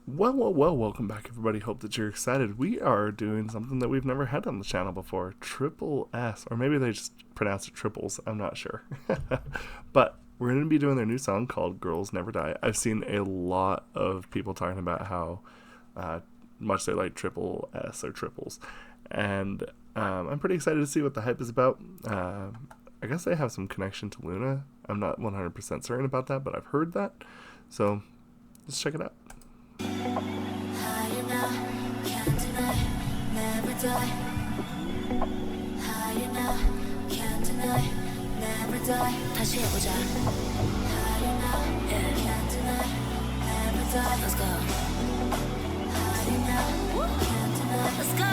Well, welcome back, everybody. Hope that you're excited. We are doing something that we've never had on the channel before. Triple S, or maybe they just pronounce it triples, I'm not sure. But we're going to be doing their new song called Girls Never Die. I've seen a lot of people talking about how much they like Triple S or triples. And I'm pretty excited to see what the hype is about. I guess they have some connection to Luna. I'm not 100% certain about that, but I've heard that. So let's check it out. 다시 해보자. Let's go. Let's go.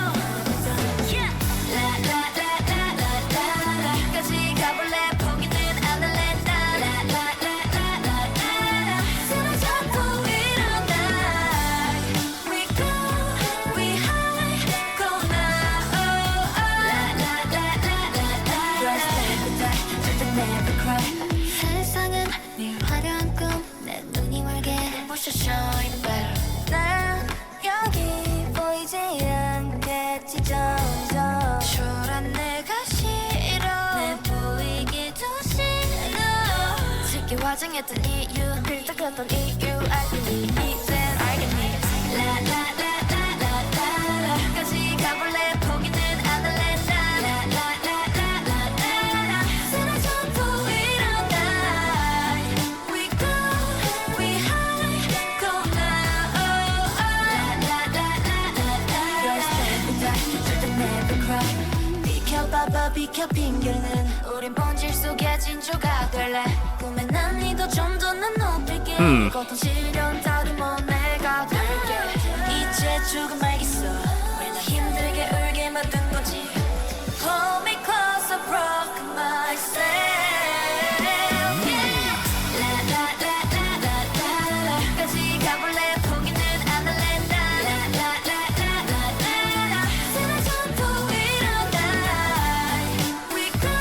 Yeah. La la la la la la la. 까지 가볼래 포기는 안 할래 나. La la la la la la la. 쓰러져 보이는 날. We go, we high, go now. Oh oh. La la la la la la. Girls never die, 절대 never cry. 세상은 늘 화려한 꿈, 내 눈이 멀게 부셔 shine better. 난 여기 보이지 않겠지 점점. 초란 내가 싫어, 내 보이기도 싫어. 쉽게 화장했던 이유, 필적했던 이유 알겠니? 이젠 알겠니? 라라라라라라라. 까지 가볼래 포기는 안 할래 나. 라라라라라라. 쓰러져 보이는 날. We go, we high, go now. Oh oh. 라라라라라라. Girls never die, 절대 never cry. 비켜봐봐 비켜 핑계는 우린 본질 속에 진주가 될래. 꿈에 난 니도 좀 더 난 높일게. 고통 시련 다름어 내가 될게. 이제 죽음 알겠어. 왜 나 힘들게 울게 만든 건지. Hold me close, I broke myself. Yeah. 라라라라라라라. 까지 가볼래 포기는 안 할래 나. 라라라라라라. 쓰러져 보이는 날. We go,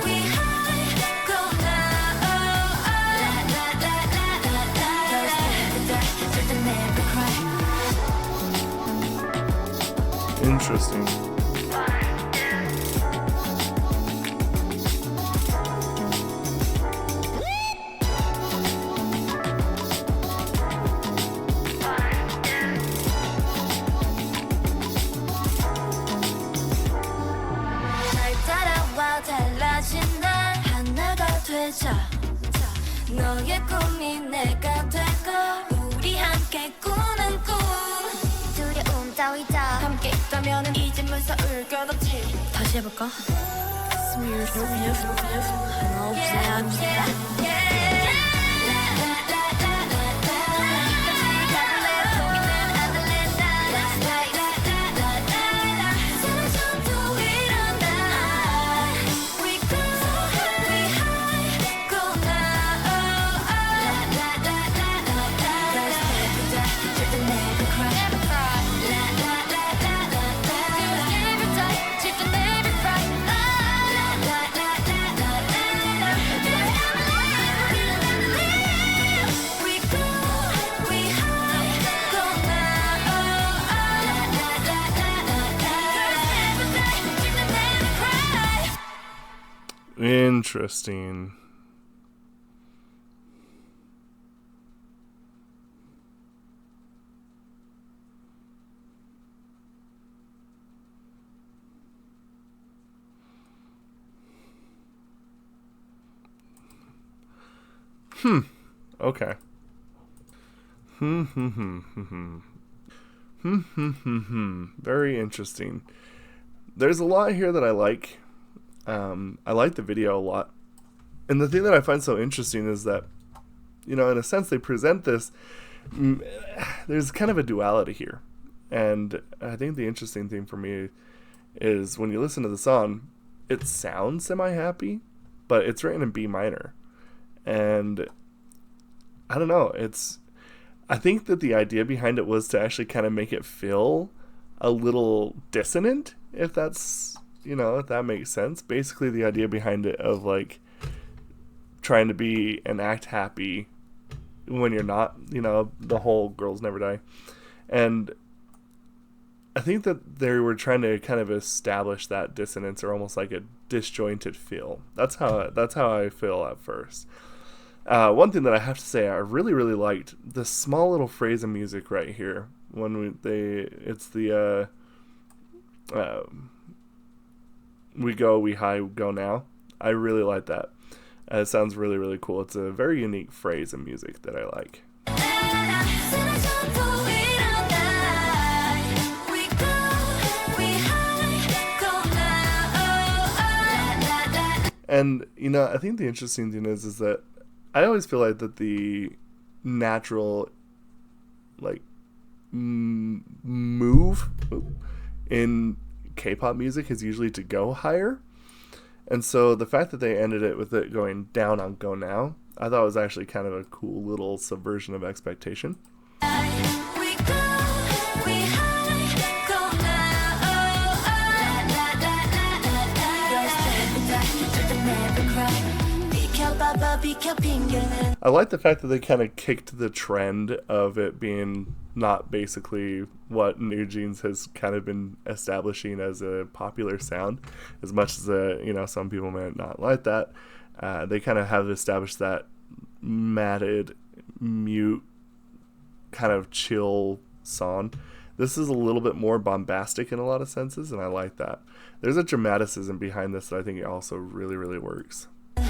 we high, go now. Oh oh. 라라라라라라. Girls never die, 절대 never cry. Interesting. 날 따라와 달라진 날 하나가 되자. 너의 꿈이 내가 되고 우리 함께 꾸는 꿈. 두려움 따위 다 함께 있다면 이제 무서울 것 없지. 다시 해볼까? 하나 없어. Interesting. Okay. Very interesting. There's a lot here that I like. I like the video a lot. And the thing that I find so interesting is that, in a sense, they present this. There's kind of a duality here. And I think the interesting thing for me is when you listen to the song, it sounds semi-happy, but it's written in B minor. And I don't know, I think that the idea behind it was to actually kind of make it feel a little dissonant, if that's, if that makes sense. Basically the idea behind it of like trying to be and act happy when you're not, the whole Girls Never Die. And I think that they were trying to kind of establish that dissonance, or almost like a disjointed feel. That's how I feel at first. One thing that I have to say, I really, really liked the small little phrase of music right here. It's the we go, we high, go now. I really like that. It sounds really, really cool. It's a very unique phrase of music that I like. And, I think the interesting thing is that I always feel like that the natural, like, move in K-pop music is usually to go higher. And so the fact that they ended it with it going down on Go Now, I thought was actually kind of a cool little subversion of expectation. I like the fact that they kind of kicked the trend of it being not basically what New Jeans has kind of been establishing as a popular sound, as much as some people may not like that. They kind of have established that matted, mute, kind of chill song. This is a little bit more bombastic in a lot of senses, and I like that. There's a dramaticism behind this that I think also really, really works. I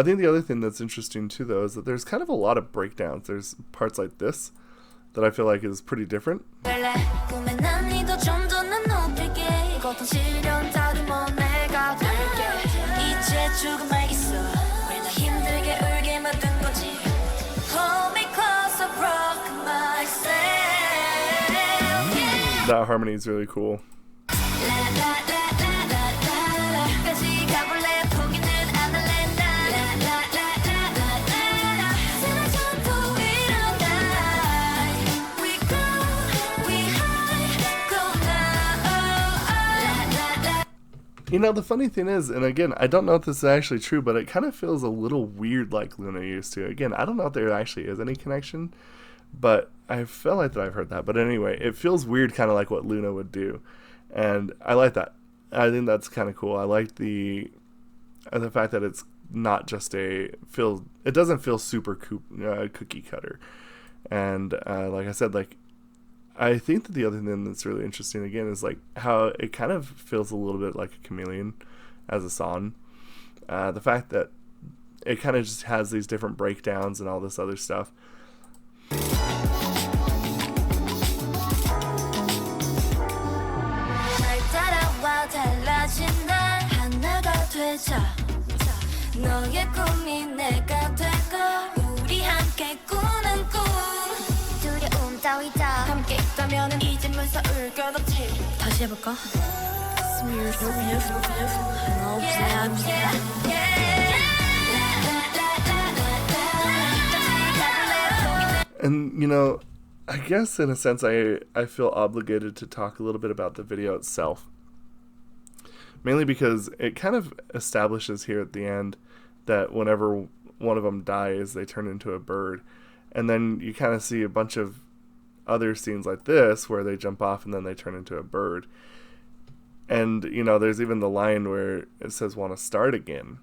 think the other thing that's interesting too, though, is that there's kind of a lot of breakdowns. There's parts like this that I feel like is pretty different. That harmony is really cool. The funny thing is, and again, I don't know if this is actually true, but it kind of feels a little weird like Luna used to. Again, I don't know if there actually is any connection, but I feel like that I've heard that. But anyway, it feels weird, kind of like what Luna would do. And I like that. I think that's kind of cool. I like the fact that it's not just it doesn't feel super cookie cutter. And like I said, like, I think that the other thing that's really interesting, again, is like how it kind of feels a little bit like a chameleon as a song. The fact that it kind of just has these different breakdowns and all this other stuff. And I guess in a sense I feel obligated to talk a little bit about the video itself. Mainly because it kind of establishes here at the end that whenever one of them dies, they turn into a bird. And then you kind of see a bunch of other scenes like this where they jump off and then they turn into a bird. And, there's even the line where it says, "Want to start again."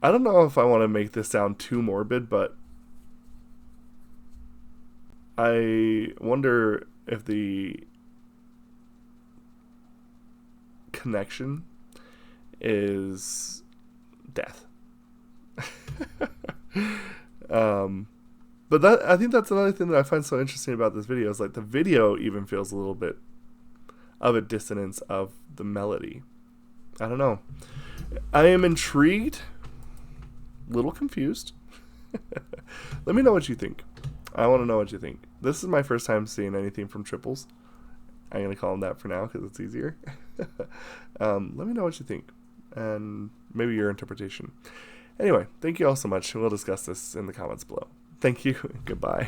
I don't know if I want to make this sound too morbid, but I wonder if the connection is death. But I think that's another thing that I find so interesting about this video, is like the video even feels a little bit of a dissonance of the melody. I don't know. I am intrigued, a little confused. Let me know what you think. I want to know what you think. This is my first time seeing anything from Triples. I'm going to call them that for now because it's easier. Let me know what you think, and maybe your interpretation. Anyway, thank you all so much. We'll discuss this in the comments below. Thank you. Goodbye.